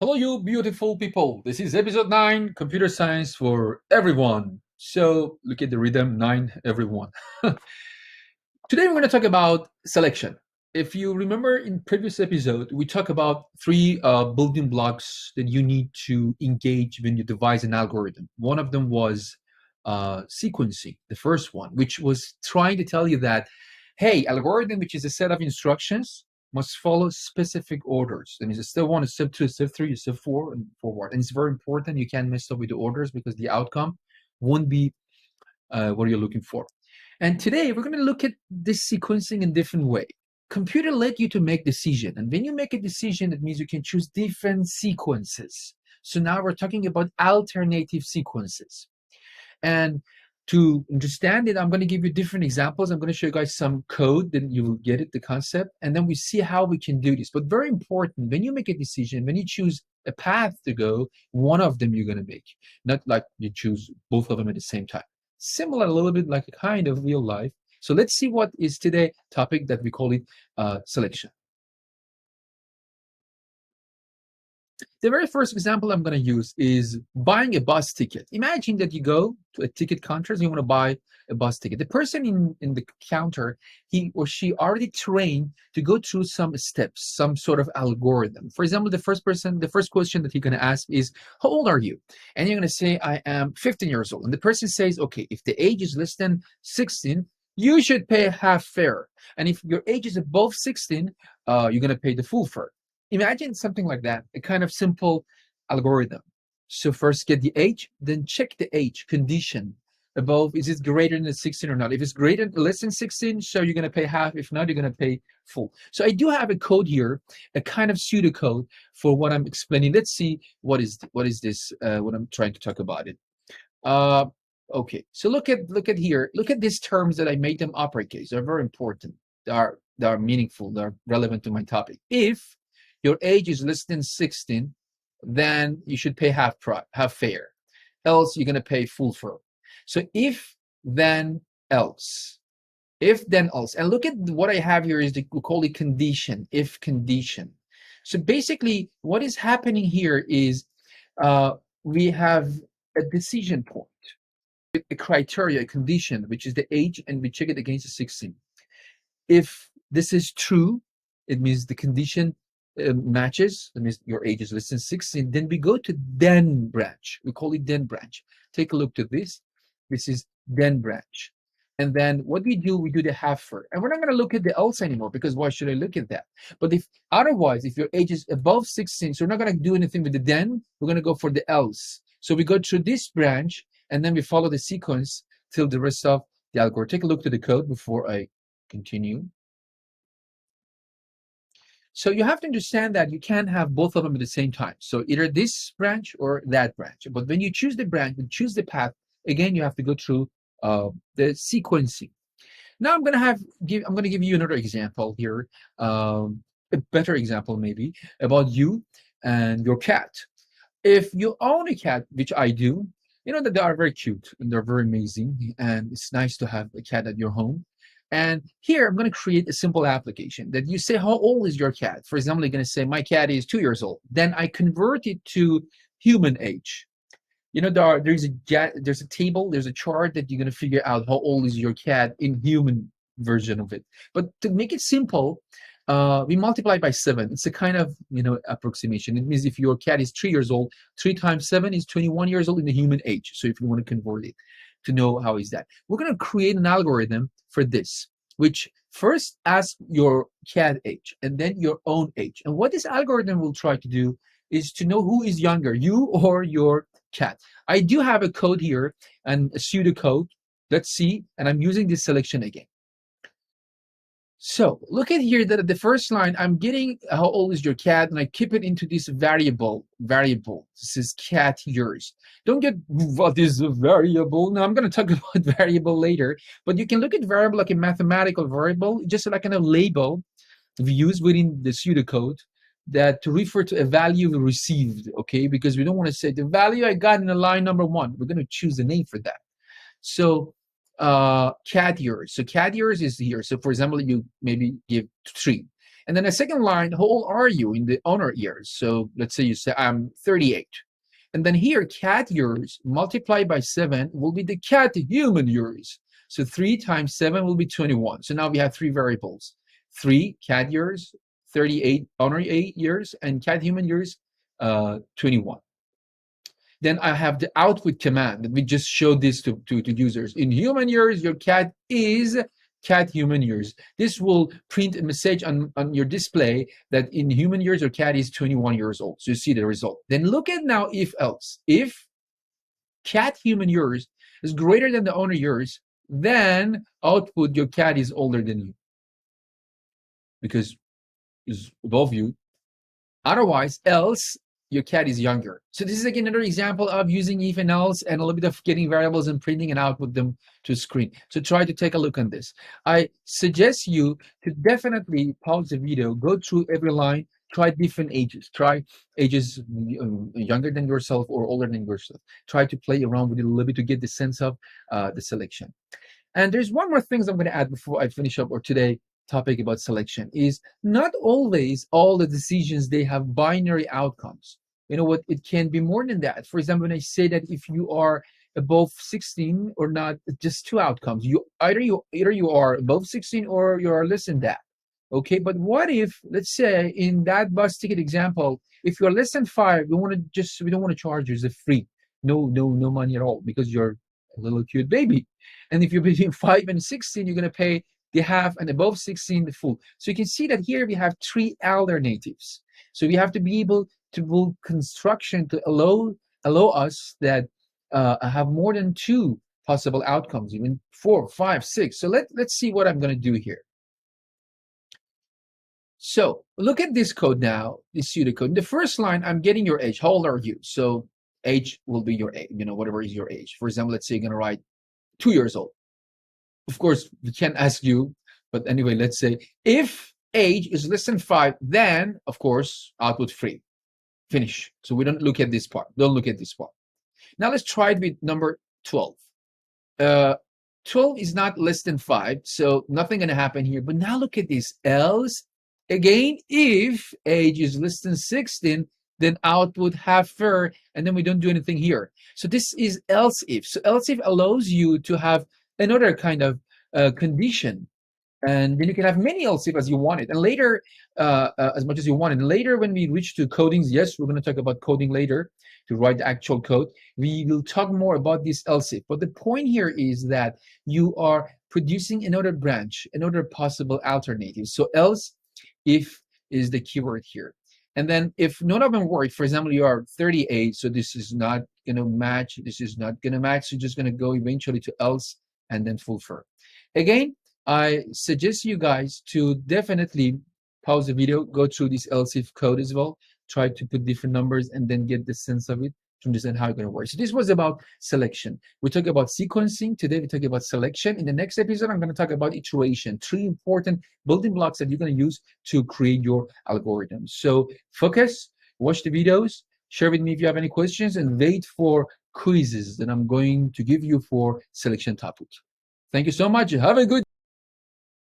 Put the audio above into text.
Hello, you beautiful people. This is episode 9 Computer Science for Everyone. So, look at the rhythm 9, everyone. Today, we're going to talk about selection. If you remember in previous episode, we talked about three building blocks that you need to engage when you devise an algorithm. One of them was sequencing, the first one, which was trying to tell you that, hey, algorithm, which is a set of instructions, must follow specific orders. That means step one, step two, step three, step four, and forward. And it's very important. You can't mess up with the orders because the outcome won't be what you're looking for. And today we're going to look at this sequencing in a different way. Computer let you to make decision, and when you make a decision, it means you can choose different sequences. So now we're talking about alternative sequences. And to understand it, I'm going to give you different examples. I'm going to show you guys some code, then you will get it, the concept, and then we see how we can do this. But very important, when you make a decision, when you choose a path to go, one of them you're going to make, not like you choose both of them at the same time. Similar a little bit like a kind of real life. So let's see what is today topic that we call it selection. The very first example I'm going to use is buying a bus ticket. Imagine that you go to a ticket counter and you want to buy a bus ticket. The person in the counter, he or she already trained to go through some steps, some sort of algorithm. For example, the first question that you're going to ask is, how old are you? And you're going to say, I am 15 years old. And the person says, okay, if the age is less than 16, you should pay half fare. And if your age is above 16, you're going to pay the full fare. Imagine something like that, a kind of simple algorithm. So first get the age, then check the age condition above. Is it greater than 16 or not? If it's less than 16, so you're going to pay half. If not, you're going to pay full. So I do have a code here, a kind of pseudocode for what I'm explaining. Let's see what is this, what I'm trying to talk about it. Okay, so look at here. Look at these terms that I made them uppercase. They're very important. They are meaningful. They're relevant to my topic. If your age is less than 16, then you should pay half fare. Else you're gonna pay full fare. So if then else. If then else. And look at what I have here is we call it condition, if condition. So basically what is happening here is we have a decision point, a criteria, a condition, which is the age, and we check it against the 16. If this is true, it means the condition matches, that means your age is less than 16, then we go to then branch. We call it then branch. Take a look to this. This is then branch. And then what we do the half fare. And we're not going to look at the else anymore because why should I look at that? But if otherwise, if your age is above 16, so we're not going to do anything with the then, we're going to go for the else. So we go through this branch and then we follow the sequence till the rest of the algorithm. Take a look to the code before I continue. So you have to understand that you can't have both of them at the same time. So either this branch or that branch. But when you choose the branch and choose the path, again, you have to go through the sequencing. Now I'm going to give you another example here, a better example maybe, about you and your cat. If you own a cat, which I do, you know that they are very cute and they're very amazing, and it's nice to have a cat at your home. And here I'm going to create a simple application that you say, how old is your cat? For example, I'm going to say my cat is 2 years old. Then I convert it to human age. You know, there's a table, there's a chart that you're going to figure out how old is your cat in human version of it. But to make it simple, we multiply by 7. It's a kind of, approximation. It means if your cat is 3 years old, 3 times 7 is 21 years old in the human age. So if you want to convert it to know how is that, we're going to create an algorithm for this, which first asks your cat age and then your own age. And what this algorithm will try to do is to know who is younger, you or your cat. I do have a code here and a pseudocode. Let's see. And I'm using this selection again. So look at here that at the first line, I'm getting how old is your cat, and I keep it into this variable. This is cat years. Don't get what is a variable. Now I'm going to talk about variable later, but you can look at variable like a mathematical variable, just like a label we use within the pseudocode that to refer to a value we received, okay? Because we don't want to say the value I got in the line number 1. We're going to choose a name for that. So cat years. So cat years is here. So for example, you maybe give 3. And then the second line, how old are you in the honor years? So let's say you say, I'm 38. And then here, cat years multiplied by 7 will be the cat human years. So 3 times 7 will be 21. So now we have three variables. 3 cat years, 38 honor years, and cat human years, 21. Then I have the output command that we just showed this to users. In human years, your cat is cat human years. This will print a message on your display that in human years, your cat is 21 years old. So you see the result. Then look at now if else. If cat human years is greater than the owner years, then output your cat is older than you because is above you. Otherwise, else your cat is younger. So this is again another example of using if and else and a little bit of getting variables and printing and output them to screen. So try to take a look on this. I suggest you to definitely pause the video, go through every line, try different ages. Try ages younger than yourself or older than yourself. Try to play around with it a little bit to get the sense of the selection. And there's one more thing I'm going to add before I finish up or today topic about selection is not always all the decisions they have binary outcomes. You know what, it can be more than that. For example, when I say that if you are above 16 or not, just two outcomes. Either you are above 16 or you are less than that. Okay, but what if, let's say in that bus ticket example, if you're less than 5, we don't want to charge you as a free, no money at all because you're a little cute baby. And if you're between 5 and 16, you're going to pay the half, and above 16 the full. So you can see that here we have 3 alternatives. So we have to be able to build construction to allow us that have more than 2 possible outcomes, even 4, 5, 6. So let's see what I'm going to do here. So look at this code now, this pseudocode. In the first line, I'm getting your age. How old are you? So age will be your age, whatever is your age. For example, let's say you're going to write 2 years old. Of course, we can't ask you, but anyway, let's say if age is less than 5, then of course output free. Finish. So we don't look at this part. Don't look at this part. Now let's try it with number 12. 12 is not less than 5, so nothing gonna happen here. But now look at this. Else, again, if age is less than 16, then output half fair, and then we don't do anything here. So this is else if. So else if allows you to have another kind of condition, and then you can have many else if as you want it, and later as much as you want it. And later when we reach to codings, yes, we're going to talk about coding later to write the actual code. We will talk more about this else if, but the point here is that you are producing another branch, another possible alternative. So else if is the keyword here. And then if none of them work, for example, you are 38, so this is not going to match, this is not going to match, so you're just going to go eventually to else and then fulfill. Again, I suggest you guys to definitely pause the video, go through this else if code as well, try to put different numbers and then get the sense of it to understand how it's going to work. So this was about selection. We talk about sequencing. Today we talk about selection. In the next episode, I'm going to talk about iteration, 3 important building blocks that you're going to use to create your algorithm. So focus, watch the videos, share with me if you have any questions, and wait for quizzes that I'm going to give you for selection topic. Thank you so much. Have a good